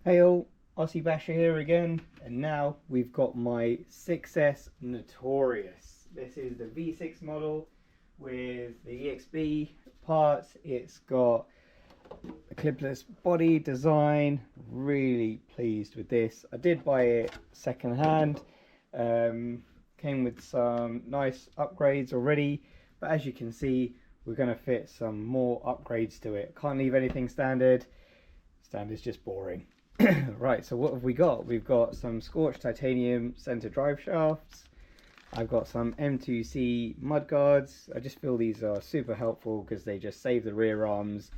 Hey all, Aussie Basher here again, and now we've got my 6S Notorious. This is the V6 model with the EXB parts. It's got a clipless body design. Really pleased with this. I did buy it second hand. Came with some nice upgrades already, but as you can see, we're going to fit some more upgrades to it. Can't leave anything standard. Standard's just boring. Right, so what have we got? We've got some Scorched titanium center drive shafts. I've got some M2C mud guards. I just feel these are super helpful because they just save the rear arms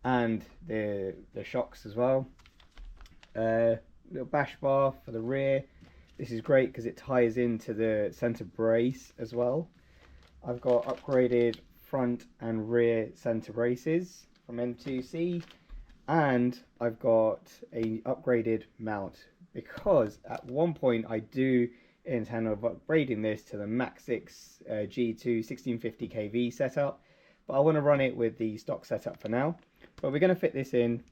and the shocks as well. Little bash bar for the rear. This is great because it ties into the center brace as well. I've got upgraded front and rear center braces from M2C. And I've got a upgraded mount because at one point I do intend of upgrading this to the Max 6 G2 1650 kV setup, but I want to run it with the stock setup for now. But we're going to fit this in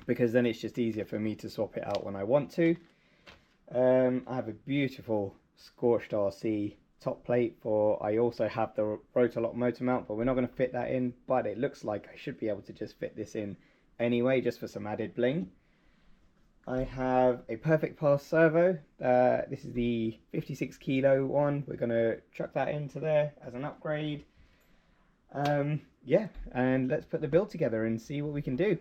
because then it's just easier for me to swap it out when I want to. I have a beautiful Scorched RC top plate for. I also have the Rotor-Lock motor mount, but we're not going to fit that in. But it looks like I should be able to just fit this in anyway, just for some added bling. I have a Perfect Pass servo. This is the 56 kilo one. We're going to chuck that into there as an upgrade. Yeah, and let's put the build together and see what we can do.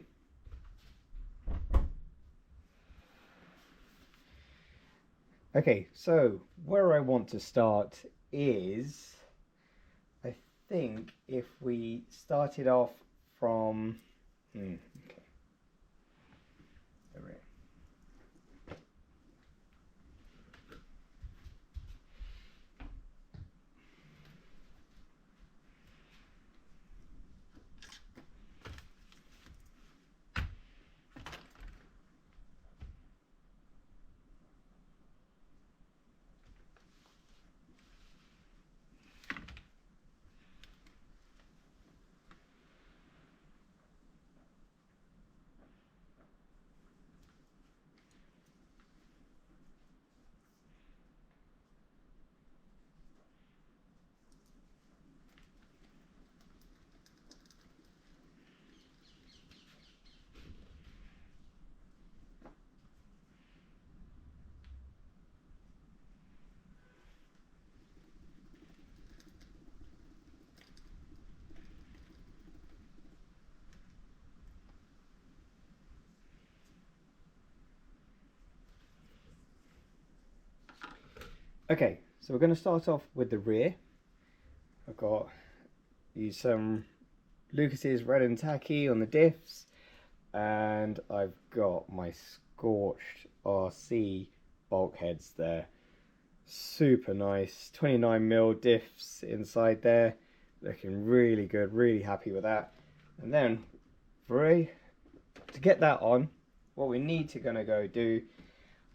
Okay, so where I want to start is, I think if we started off from okay. The rear. Okay, so we're going to start off with the rear. I've got these Lucas's red and tacky on the diffs, and I've got my Scorched RC bulkheads there. Super nice, 29mm diffs inside there, looking really good, really happy with that. And then to get that on, what we need to go do,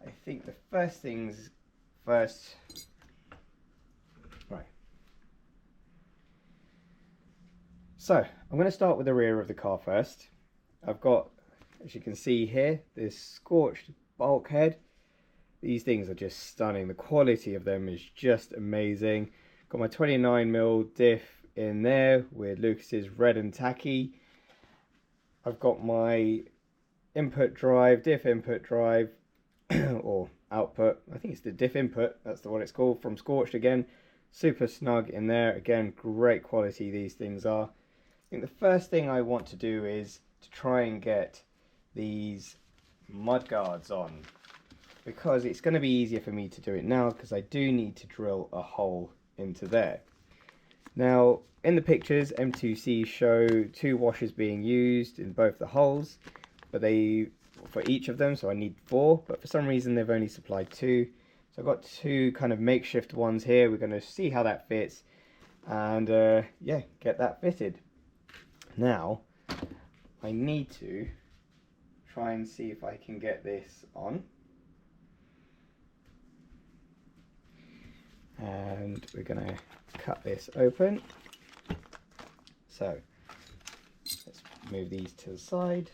I think the first things first. Right. So I'm going to start with the rear of the car first. I've got, as you can see here, this Scorched bulkhead. These things are just stunning. The quality of them is just amazing. Got my 29mm diff in there with Lucas's red and tacky. I've got my diff input drive or output. I think it's the diff input, that's the what it's called, from Scorched again. Super snug in there. Again, great quality these things are. I think the first thing I want to do is to try and get these mud guards on, because it's going to be easier for me to do it now because I do need to drill a hole into there. Now in the pictures, M2C show 2 washers being used in both the holes, but for each of them, so I need 4, but for some reason they've only supplied 2. So I've got 2 kind of makeshift ones here. We're going to see how that fits and yeah, get that fitted. Now I need to try and see if I can get this on, and we're going to cut this open. So let's move these to the side.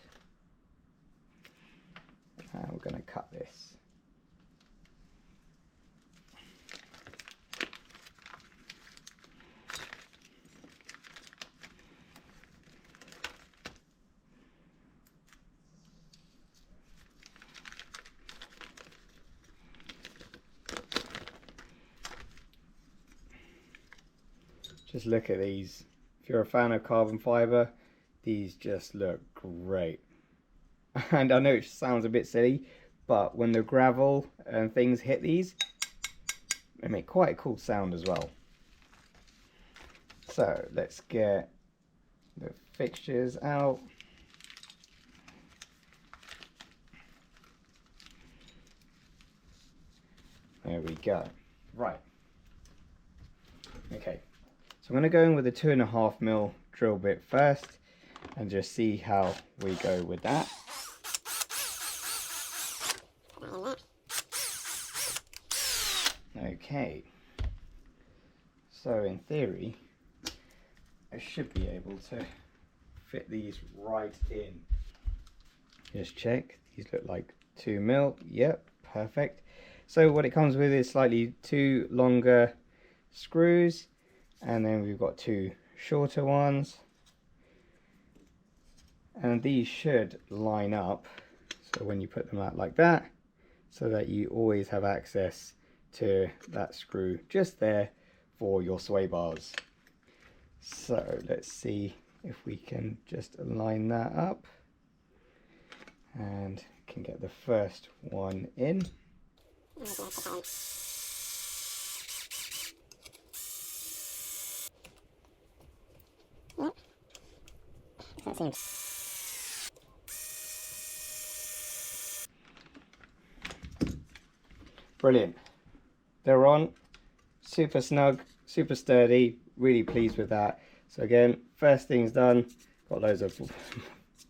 and we're going to cut this. Just look at these. If you're a fan of carbon fiber, these just look great. And I know it sounds a bit silly, but when the gravel and things hit these, they make quite a cool sound as well. So let's get the fixtures out. There we go. Right. Okay. So I'm going to go in with a 2.5mm drill bit first and just see how we go with that. Okay. So in theory, I should be able to fit these right in. Just check. These look like 2mm. Yep, perfect. So what it comes with is slightly 2 longer screws. And then we've got 2 shorter ones, and these should line up, so when you put them out like that, so that you always have access to that screw just there for your sway bars. So let's see if we can just line that up and can get the first one in. Brilliant. They're on. Super snug, super sturdy. Really pleased with that. So again, first thing's done. Got loads of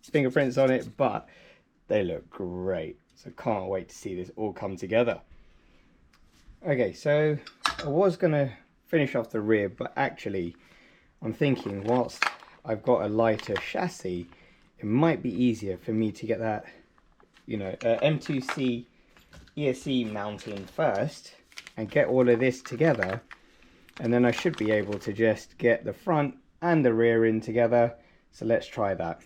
fingerprints on it, but they look great. So can't wait to see this all come together. Okay, so I was going to finish off the rear, but actually I'm thinking whilst I've got a lighter chassis, it might be easier for me to get that, you know, M2C ESC mounting first and get all of this together, and then I should be able to just get the front and the rear in together. So let's try that.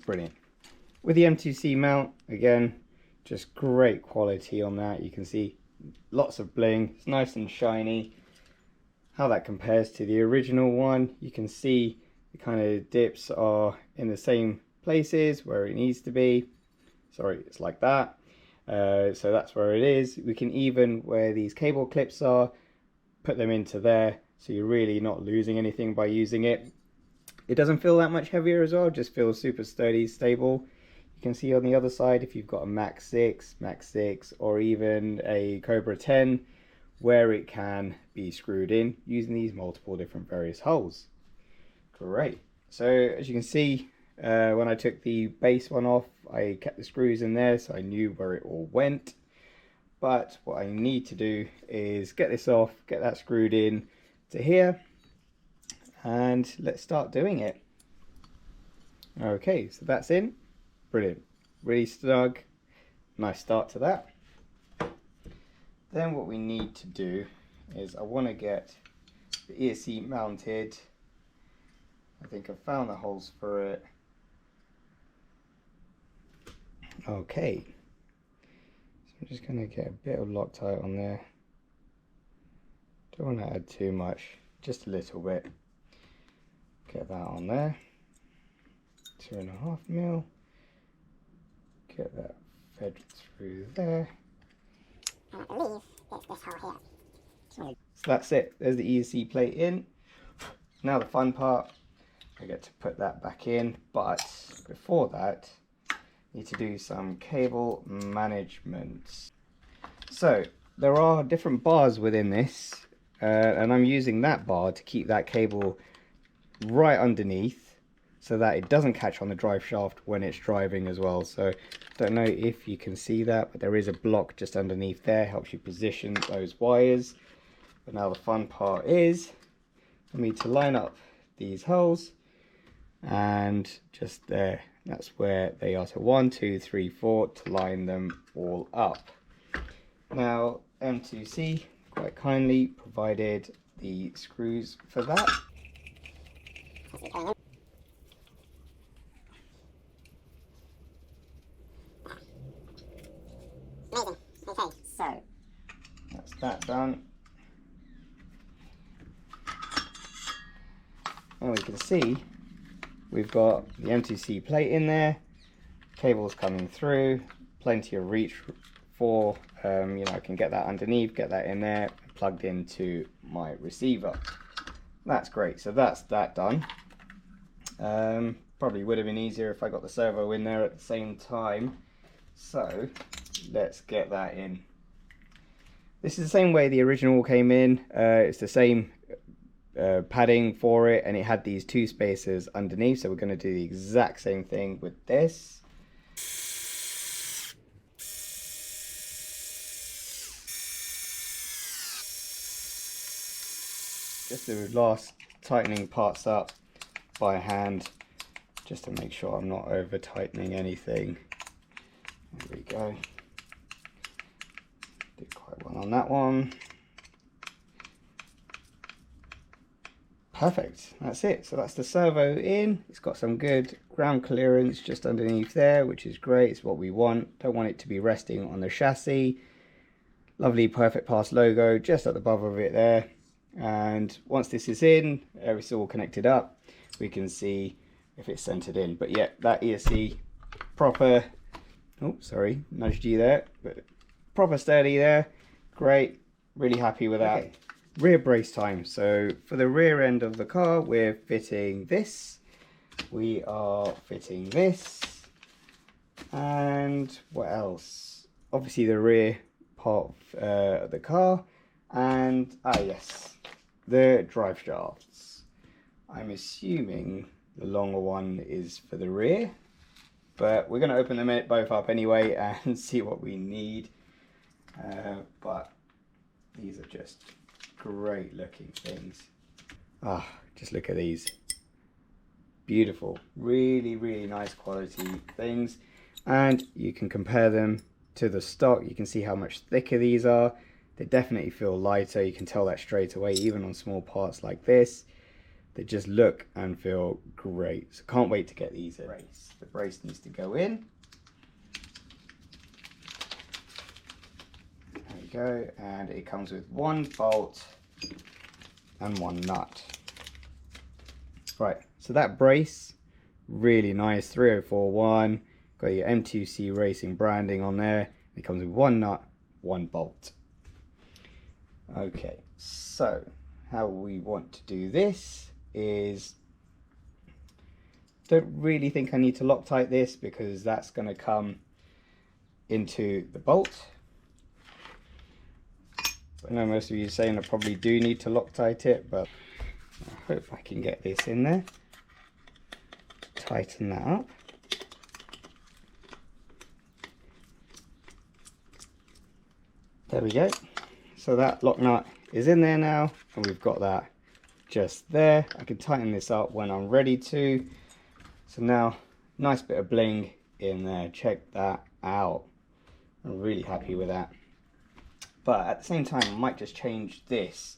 Brilliant. With the M2C mount, again, just great quality on that. You can see lots of bling. It's nice and shiny. How that compares to the original one, you can see the kind of dips are in the same places where it needs to be. Sorry, it's like that. So that's where it is. We can even, where these cable clips are, put them into there, so you're really not losing anything by using it. It doesn't feel that much heavier as well, just feels super sturdy, stable. You can see on the other side, if you've got a Max 6, or even a Cobra 10, where it can be screwed in using these multiple different various holes. Great. So as you can see, when I took the base one off, I kept the screws in there so I knew where it all went. But what I need to do is get this off, get that screwed in to here, and let's start doing it. Okay, so that's in. Brilliant. Really snug. Nice start to that. Then what we need to do is I want to get the ESC mounted. I think I've found the holes for it. Okay, so I'm just going to get a bit of Loctite on there. Don't want to add too much, just a little bit. Get that on there. 2.5mm. Get that fed through there. And I believe it's this hole here. So that's it, there's the ESC plate in. Now the fun part, I get to put that back in, but before that, I need to do some cable management. So there are different bars within this, and I'm using that bar to keep that cable right underneath so that it doesn't catch on the drive shaft when it's driving as well. So don't know if you can see that, but there is a block just underneath there, helps you position those wires. But now the fun part is for me to line up these holes and just there, that's where they are. So 1, 2, 3, 4 to line them all up. Now M2C quite kindly provided the screws for that. Amazing. Okay, so That's that done. And we can see we've got the M2C plate in there, cables coming through, plenty of reach for, you know, I can get that underneath, get that in there, plugged into my receiver. That's great, so that's that done. Probably would have been easier if I got the servo in there at the same time. So let's get that in. This is the same way the original came in. It's the same padding for it, and it had these 2 spacers underneath, so we're going to do the exact same thing with this. Just the last tightening parts up by hand, just to make sure I'm not over tightening anything. There we go. Did quite well on that one. Perfect, that's it. So that's the servo in. It's got some good ground clearance just underneath there, which is great. It's what we want. Don't want it to be resting on the chassis. Lovely Perfect Pass logo just at the above of it there. And once this is in, it's all connected up, we can see if it's centered in. But yeah, that ESC proper, oh sorry, nudged you there, but proper sturdy there. Great, really happy with that. Okay. Rear brace time. So for the rear end of the car, we're fitting this, we are fitting this, and what else? Obviously the rear part of the car, and yes, the drive shafts. I'm assuming the longer one is for the rear, but we're going to open them both up anyway and see what we need. But these are just great looking things. Just look at these. Beautiful, really nice quality things, and you can compare them to the stock. You can see how much thicker these are. They definitely feel lighter. You can tell that straight away, even on small parts like this. They just look and feel great. So can't wait to get these in. The brace needs to go in. There we go, and it comes with 1 bolt and 1 nut. Right, so that brace, really nice, 3041. Got your M2C Racing branding on there. It comes with 1 nut, 1 bolt. Okay, so how we want to do this is, don't really think I need to Loctite this because that's going to come into the bolt. I know most of you are saying I probably do need to Loctite it, but I hope I can get this in there. Tighten that up. There we go. So that lock nut is in there now, and we've got that just there. I can tighten this up when I'm ready to. So now, nice bit of bling in there. Check that out. I'm really happy with that. But at the same time, I might just change this.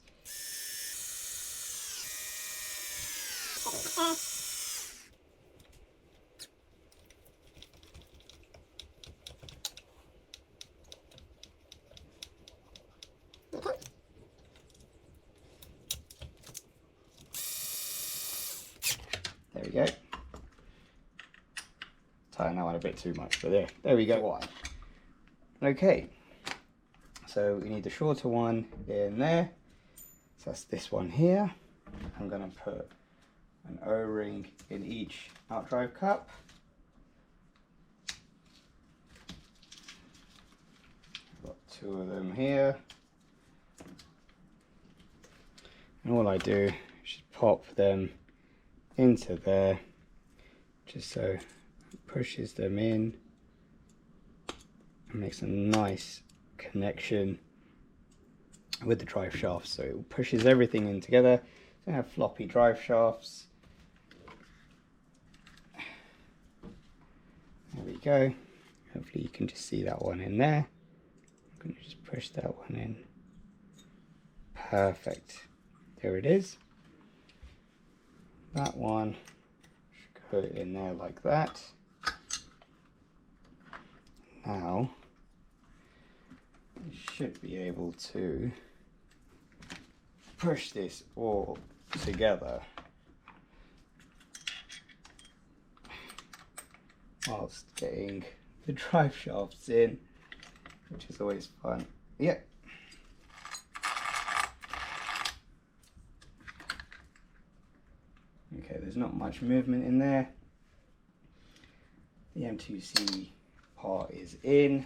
There we go. Tighten that one a bit too much, but there we go. Okay, so we need the shorter one in there. So that's this one here. I'm going to put an O-ring in each outdrive cup. I've got 2 of them here. And all I do is just pop them into there, just so it pushes them in and makes a nice connection with the drive shafts, so it pushes everything in together. So I have floppy drive shafts, There we go. Hopefully you can just see that one in there. I'm going to just push that one in. Perfect. There it is. That one should go in there like that. Now, you should be able to push this all together whilst getting the drive shafts in, which is always fun. Yep. Okay, there's not much movement in there. The M2C part is in.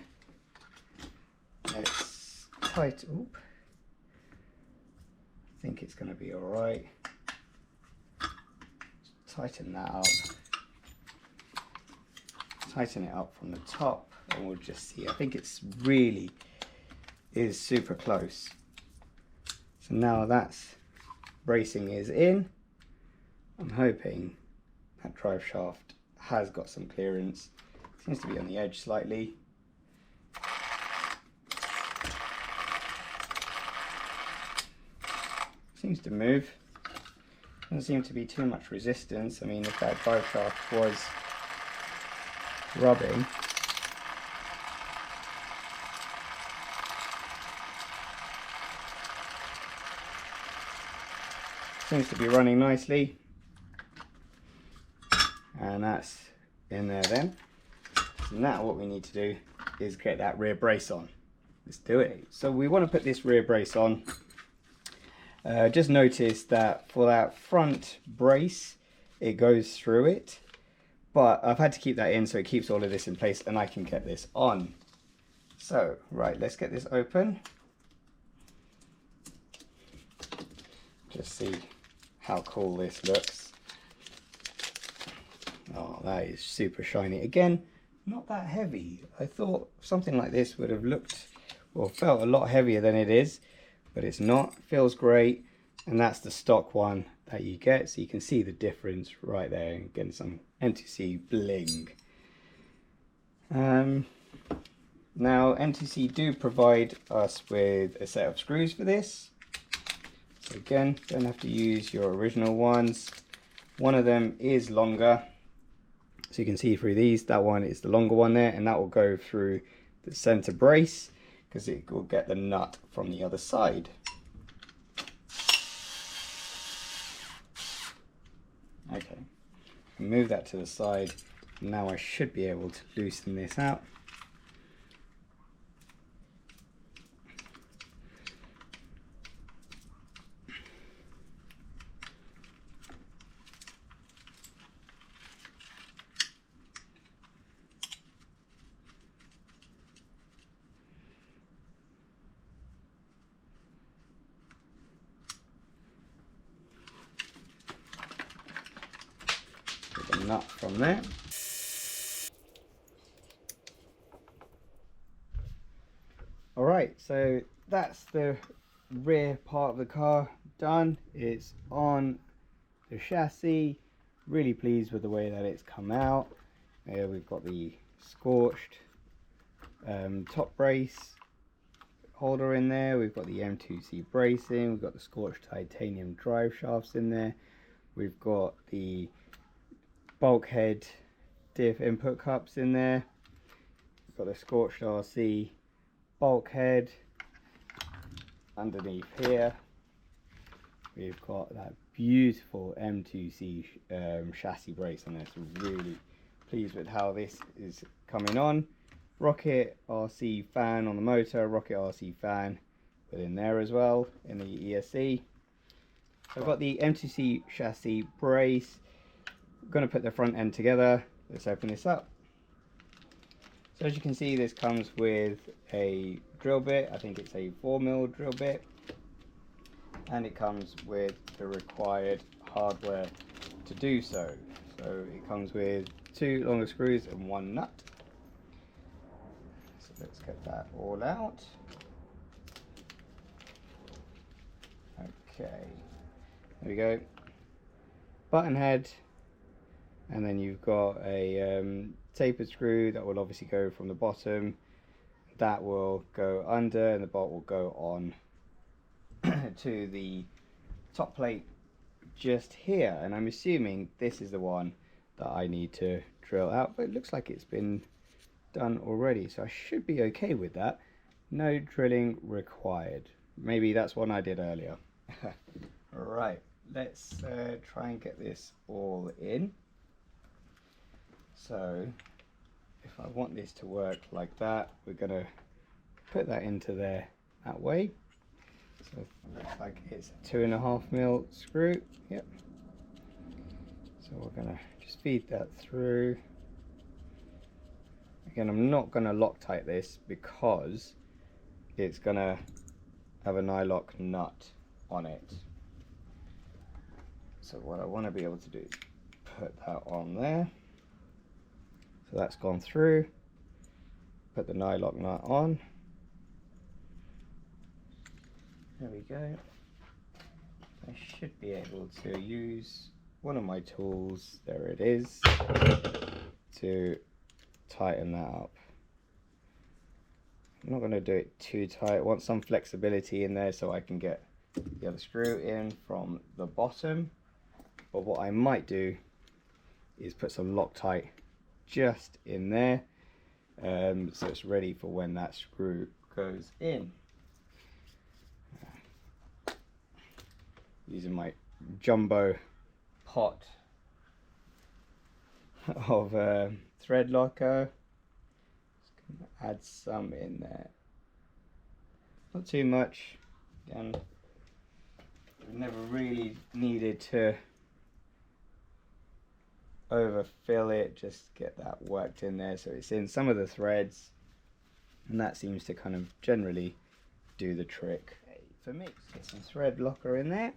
Let's tighten. Oop. I think it's going to be alright. Tighten that up. Tighten it up from the top and we'll just see. I think it's really is super close. So now that's bracing is in. I'm hoping that drive shaft has got some clearance. Seems to be on the edge slightly. Seems to move. Doesn't seem to be too much resistance. I mean, if that drive shaft was rubbing, seems to be running nicely, and that's in there then. So now what we need to do is get that rear brace on. Let's do it. So we want to put this rear brace on. Just notice that for that front brace it goes through it, but I've had to keep that in so it keeps all of this in place and I can get this on. So right, let's get this open. Just see how cool this looks. Oh, that is super shiny. Again, not that heavy. I thought something like this would have looked or felt a lot heavier than it is, but it's not. Feels great, and that's the stock one that you get, so you can see the difference right there. Getting some M2C bling. Now M2C do provide us with a set of screws for this. So again, don't have to use your original ones. One of them is longer, so you can see through these. That one is the longer one there, and that will go through the center brace because it will get the nut from the other side. Okay, move that to the side. Now I should be able to loosen this out. Get the nut from there. Alright, so that's the rear part of the car done. It's on the chassis. Really pleased with the way that it's come out. We've got the Scorched top brace holder in there. We've got the M2C bracing. We've got the Scorched titanium drive shafts in there. We've got the bulkhead diff input cups in there. We've got the Scorched RC bulkhead underneath here. We've got that beautiful M2C chassis brace on there, so really pleased with how this is coming on. Rocket RC fan on the motor, Rocket RC fan within there as well in the ESC. So I've got the M2C chassis brace. I'm going to put the front end together. Let's open this up. So as you can see, this comes with a drill bit. I think it's a 4mm drill bit, and it comes with the required hardware to do so. So it comes with 2 longer screws and 1 nut. So let's get that all out. Okay, there we go. Button head and then you've got a tapered screw that will obviously go from the bottom, that will go under, and the bolt will go on to the top plate just here. And I'm assuming this is the one that I need to drill out, but it looks like it's been done already, so I should be okay with that. No drilling required. Maybe that's one I did earlier. Right, let's try and get this all in. So if I want this to work like that, we're gonna put that into there that way. So it looks like it's a 2.5mm screw. Yep. So we're gonna just feed that through. Again, I'm not gonna Loctite this because it's gonna have a nylock nut on it. So what I want to be able to do is put that on there. So that's gone through. Put the nylock nut on. There we go. I should be able to use one of my tools, there it is, to tighten that up. I'm not going to do it too tight. I want some flexibility in there so I can get the other screw in from the bottom. But what I might do is put some Loctite just in there, so it's ready for when that screw goes in. Using my jumbo pot of thread locker. Just gonna add some in there, not too much. Again, I've never really needed to overfill it, just get that worked in there so it's in some of the threads, and that seems to kind of generally do the trick. Okay, for me, let's get some thread locker in there.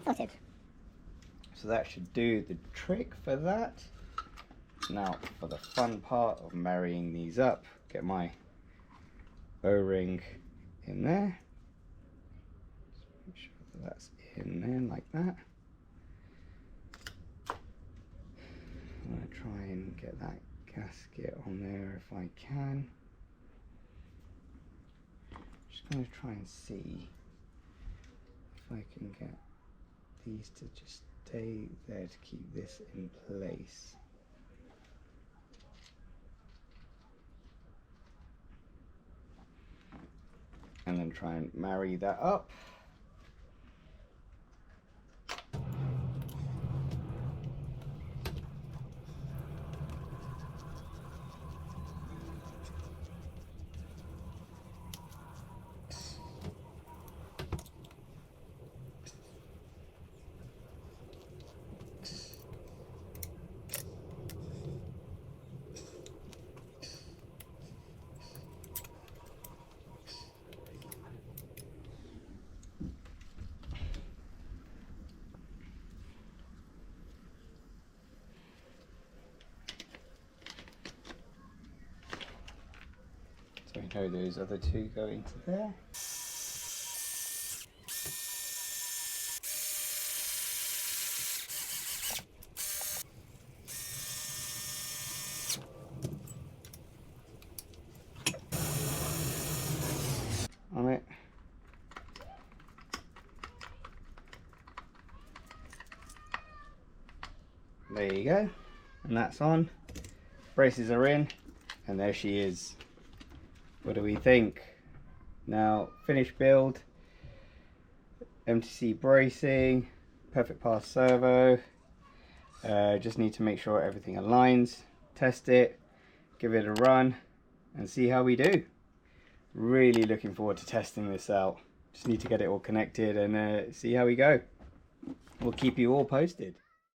Sorted. So that should do the trick for that. Now for the fun part of marrying these up, get my O-ring in there. Just make sure that that's in there like that. I'm going to try and get that gasket on there if I can. Just going to try and see if I can get these to just stay there to keep this in place. And then try and marry that up. So we know those other two go into there. On it. There you go. And that's on. Braces are in, and there she is. What do we think? Now, finished build, M2C bracing, perfect pass servo. Just need to make sure everything aligns, test it, give it a run, and see how we do. Really looking forward to testing this out. Just need to get it all connected and see how we go. We'll keep you all posted.